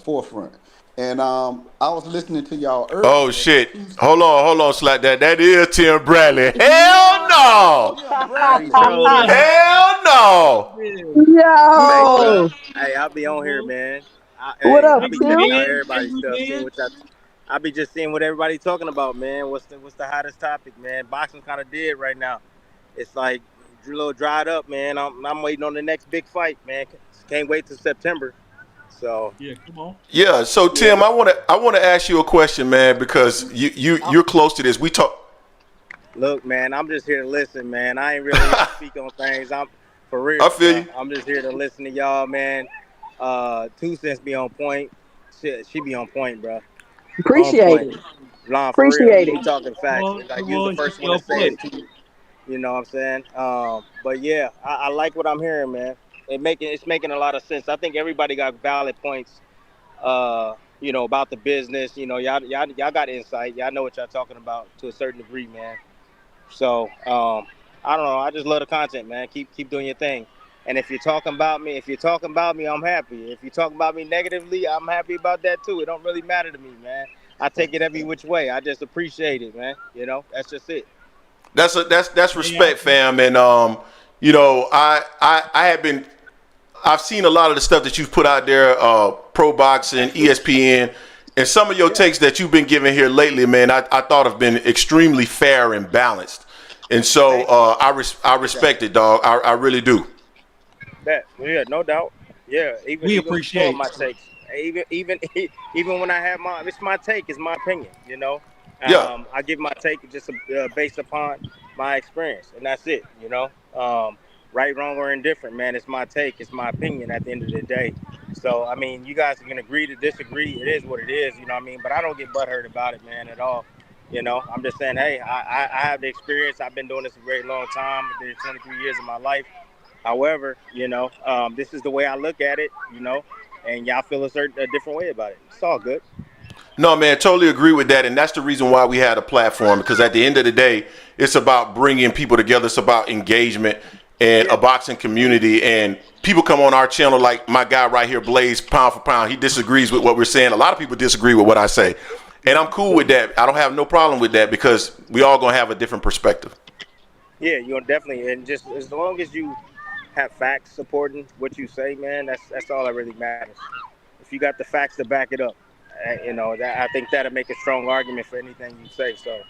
forefront. And I was listening to y'all Oh earlier. shit! Hold on, Slack. That is Tim Bradley. Hell Oh no! yeah, I be Bradley. trolling. Hell no! Hey, bro. Yo, Hey, I'll be on here, man. what Hey, up, I be Tim? checking out everybody's stuff, seeing what y'all. I be just seeing what everybody talking about, man. What's the hottest topic, man? Boxing kind of dead right now. It's like a little dried up, man. I'm waiting on the next big fight, man. Can't wait till September. So Yeah. So yeah, Tim, I wanna ask you a question, man, because you're close to this. We talk. look, man. I'm just here to listen, man. I ain't really here to speak on things. I'm for I real, feel bro. you. I'm just here to listen to y'all, man. 2 cents be on point. Shit, she be on point, bro. On Appreciate point. it. Nah, for real. Appreciate She be it. talking facts. Like you was the first one to say it too. You know what I'm saying? But yeah, I like what I'm hearing, man. It's making a lot of sense. I think everybody got valid points. About the business. Y'all got insight. Y'all know what y'all talking about to a certain degree, man. So I don't know. I just love the content, man. Keep doing your thing. And if you're talking about me, I'm happy. If you're talking about me negatively, I'm happy about that too. It don't really matter to me, man. I take it every which way. I just appreciate it, man. That's just it. That's respect, fam. And I have been. I've seen a lot of the stuff that you've put out there, pro boxing, ESPN, and some of your Yeah. takes that you've been giving here lately, man. I thought have been extremely fair and balanced, and so Thank you. I Appreciate that. respect it, dog. I really do. Yeah, no doubt. Yeah, even before my takes, even even when I have it's my take, it's my opinion. Yeah. I give my take just based upon my experience, and that's it. Right, wrong, or indifferent, man. It's my take, it's my opinion. At the end of the day, so I mean, you guys can agree to disagree. It is what it is. You know what I mean? But I don't get butthurt about it, man, at all. I'm just saying, hey, I have the experience. I've been doing this a very long time. I did 23 years of my life. However, this is the way I look at it, and y'all feel a different way about it. It's all good. No, man, totally agree with that, and that's the reason why we had a platform. Because at the end of the day, it's about bringing people together. It's about engagement and a Yeah, boxing community. And people come on our channel like my guy right here, Blaze, pound for pound. He disagrees with what we're saying. A lot of people disagree with what I say, and I'm cool with that. I don't have no problem with that because we all gonna have a different perspective. yeah, you're definitely, and just as long as you have facts supporting what you say, man, that's all that really matters. If you got the facts to back it up, that I think that'll make a strong argument for anything you say. So,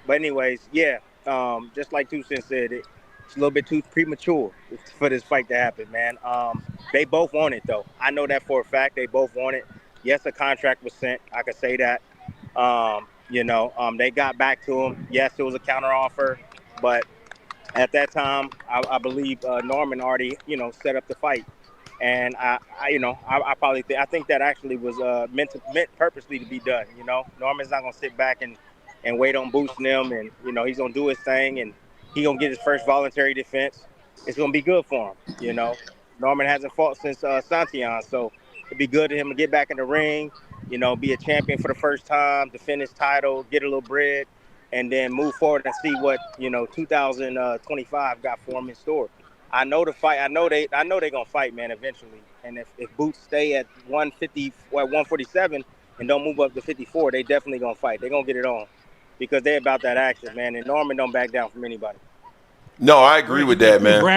but anyways, yeah, just like Two Cent said, it's a little bit too premature for this fight to happen, man. They both want it though. I know that for a fact. They both want it. Yes, a contract was sent. I could say that. They got back to him. Yes, it was a counter offer, but at that time, I believe Norman already, set up the fight, and I think that actually was meant purposely to be done. Norman's not gonna sit back and wait on boosting him, and he's gonna do his thing, and he gonna get his first voluntary defense. It's gonna be good for him. Norman hasn't fought since Santillan, so it'd be good to him to get back in the ring. Be a champion for the first time, defend his title, get a little bread, and then move forward and see what 2025 got for him in store. I know the fight. I know they gonna fight, man, eventually. And if Boots stay at 150, 147, and don't move up to 54, they definitely gonna fight. They gonna get it on because they about that action, man. And Norman don't back down from anybody. No, I agree with that, man. Hey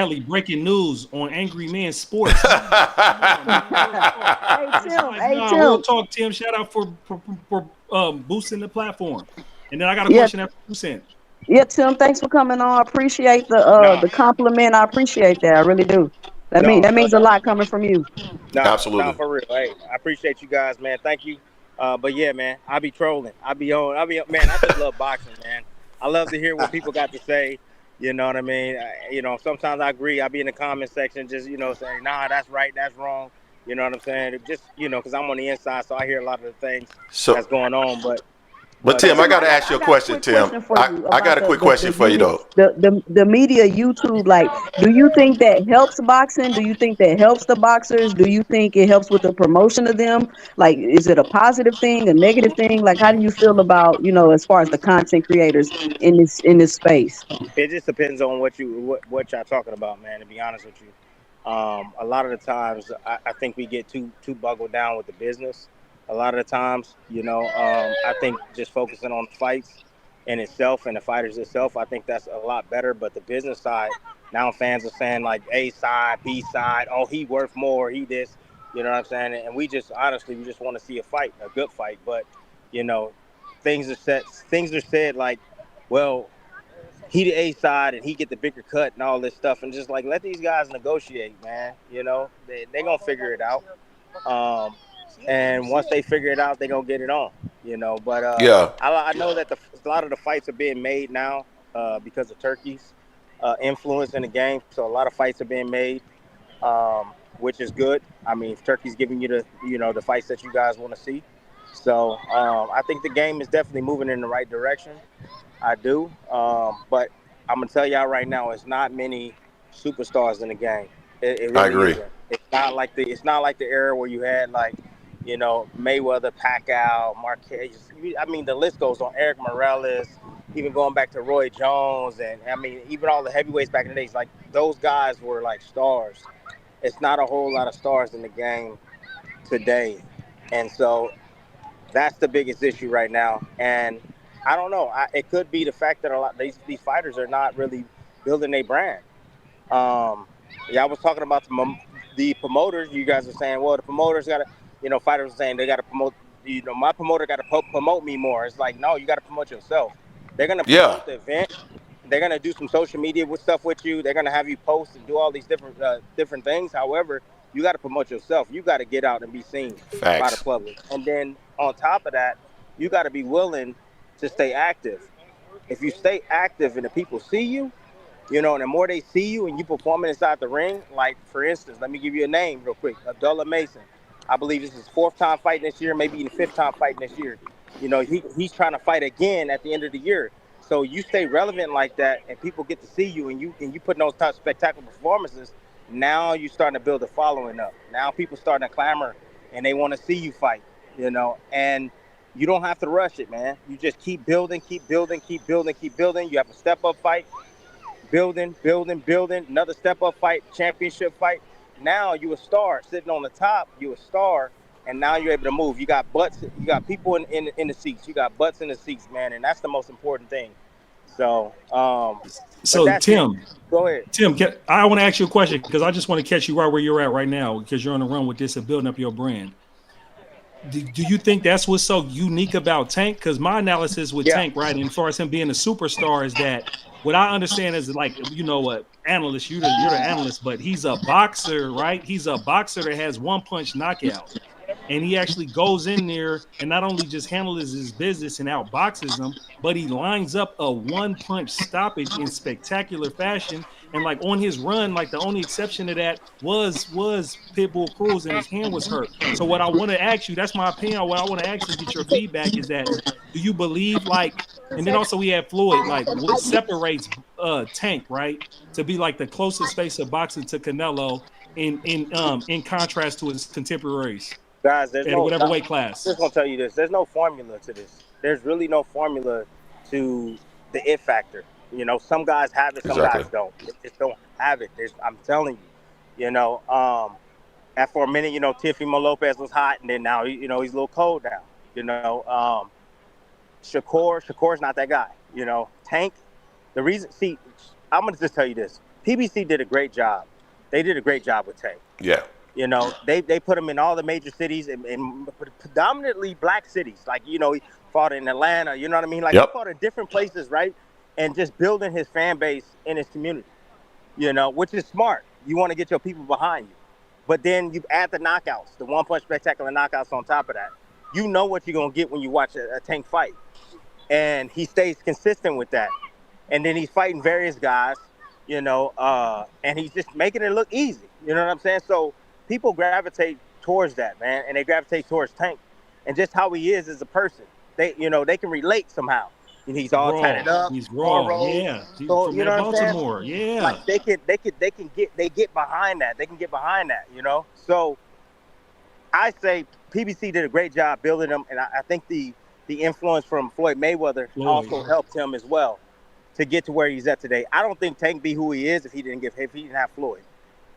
Tim, hey Real Tim. talk, Tim. Shout out for boosting the platform. And then I got a Yeah, question after you sent. yeah, Tim. Thanks for coming on. I appreciate No, the compliment. I appreciate that. I really do. no, That no means a doubt. lot coming from you. No, Absolutely. for real. Hey, I appreciate you guys, man. Thank you. But yeah, man, I be trolling. Man. I just love boxing, man. I love to hear what people got to say. You know what I mean? Sometimes I agree. I be in the comment section, just saying, nah, that's right, that's wrong. You know what I'm saying? It just because I'm on the inside, so I hear a lot of the things So, that's going on. But but but Tim, I Tim, got to ask you I a got a question, quick Tim. question for I, you I got about a quick question the for you, media, though. the media, YouTube. Like, do you think that helps boxing? Do you think that helps the boxers? Do you think it helps with the promotion of them? Like, is it a positive thing, a negative thing? Like, how do you feel about as far as the content creators in this space? it just depends on what y'all talking about, man. To be honest with you. A lot of the times, I think we get too boggled down with the business. A lot of the times, I think just focusing on the fights in itself and the fighters itself, I think that's a lot better. But the business side, now fans are saying like A side, B side, oh he worth more, he this, you know what I'm saying? And we just honestly, we just want to see a fight, a good fight. But you know, things are said like, well, he the A side and he get the bigger cut and all this stuff, and just like let these guys negotiate, man. They gonna figure it out. Um, and once they figure it out, they gonna get it on. But Yeah, I know that a lot of the fights are being made now because of Turkey's influence in the game. So a lot of fights are being made, which is good. I mean, if Turkey's giving you the fights that you guys want to see. So I think the game is definitely moving in the right direction. I do. But I'm gonna tell y'all right now, it's not many superstars in the game. It I really agree. isn't. It's not like the era where you had like, Mayweather, Pacquiao, Marquez. I mean, the list goes on. Eric Morales, even going back to Roy Jones, and I mean, even all the heavyweights back in the days. Like those guys were like stars. It's not a whole lot of stars in the game today, and so that's the biggest issue right now. And I don't know. It could be the fact that a lot these fighters are not really building a brand. Yeah, I was talking about the promoters. You guys are saying, well, the promoters got to, fighters are saying they got to promote. My promoter got to promote me more. It's like, no, you got to promote yourself. They're gonna Yeah, promote the event. They're gonna do some social media with stuff with you. They're gonna have you post and do all these different things. However, you got to promote yourself. You got to get out and be seen by the facts. public. And then on top of that, you got to be willing to stay active. If you stay active and the people see you, and the more they see you and you performing inside the ring, like for instance, let me give you a name real quick, Abdullah Mason. I believe this is his fourth time fighting this year, maybe even fifth time fighting this year. He's trying to fight again at the end of the year. So you stay relevant like that, and people get to see you, and you put in those type of spectacular performances. Now you're starting to build a following up. Now people starting to clamor, and they want to see you fight. And you don't have to rush it, man. You just keep building, keep building, keep building, keep building. You have a step up fight, building, building, building. Another step up fight, championship fight. Now you a star sitting on the top. You a star, and now you're able to move. You got butts. You got people in the seats. You got butts in the seats, man, and that's the most important thing. So, but So that's it. Tim, Go ahead. I want to ask you a question because I just want to catch you right where you're at right now because you're on the run with this and building up your brand. Do you think that's what's so unique about Tank? Because my analysis with Yeah. Tank, right, and as far as him being a superstar, is that what I understand is like, what analyst, you're the analyst, but he's a boxer, right? He's a boxer that has one punch knockout. And he actually goes in there and not only just handles his business and outboxes them, but he lines up a one-punch stoppage in spectacular fashion. And like on his run, like the only exception to that was Pitbull Cruz, and his hand was hurt. So what I want to ask you, that's my opinion. What I want to ask you, get your feedback, is that do you believe and then also we have Floyd, like what separates Tank, right, to be like the closest face of boxing to Canelo in contrast to his contemporaries? Guys, At whatever weight class. I'm just gonna tell you this. There's no formula to this. There's really no formula to the it factor. Some guys have it, some Exactly. guys don't. They just don't have it. I'm telling you. And for a minute, Teofimo Lopez was hot, and then now, he's a little cold now. Shakur's not that guy. Tank. The reason, see, I'm gonna just tell you this. PBC did a great job. They did a great job with Tank. Yeah, They put him in all the major cities and predominantly black cities. Like, he fought in Atlanta, you know what I mean? Like, Yep. he fought in different places, right? And just building his fan base in his community, which is smart. You want to get your people behind you. But then you add the knockouts, the one-punch spectacular knockouts on top of that. You know what you're going to get when you watch a Tank fight. And he stays consistent with that. And then he's fighting various guys, and he's just making it look easy. You know what I'm saying? So people gravitate towards that, man, and they gravitate towards Tank, and just how he is as a person. They can relate somehow. He's all tatted up. He's raw. cornrows. Yeah. He's So from you know what I'm saying? Baltimore. Yeah. Like they get behind that. They can get behind that. So I say PBC did a great job building them, and I think the influence from Floyd Mayweather also helped him as well to get to where he's at today. I don't think Tank be who he is if he didn't have Floyd.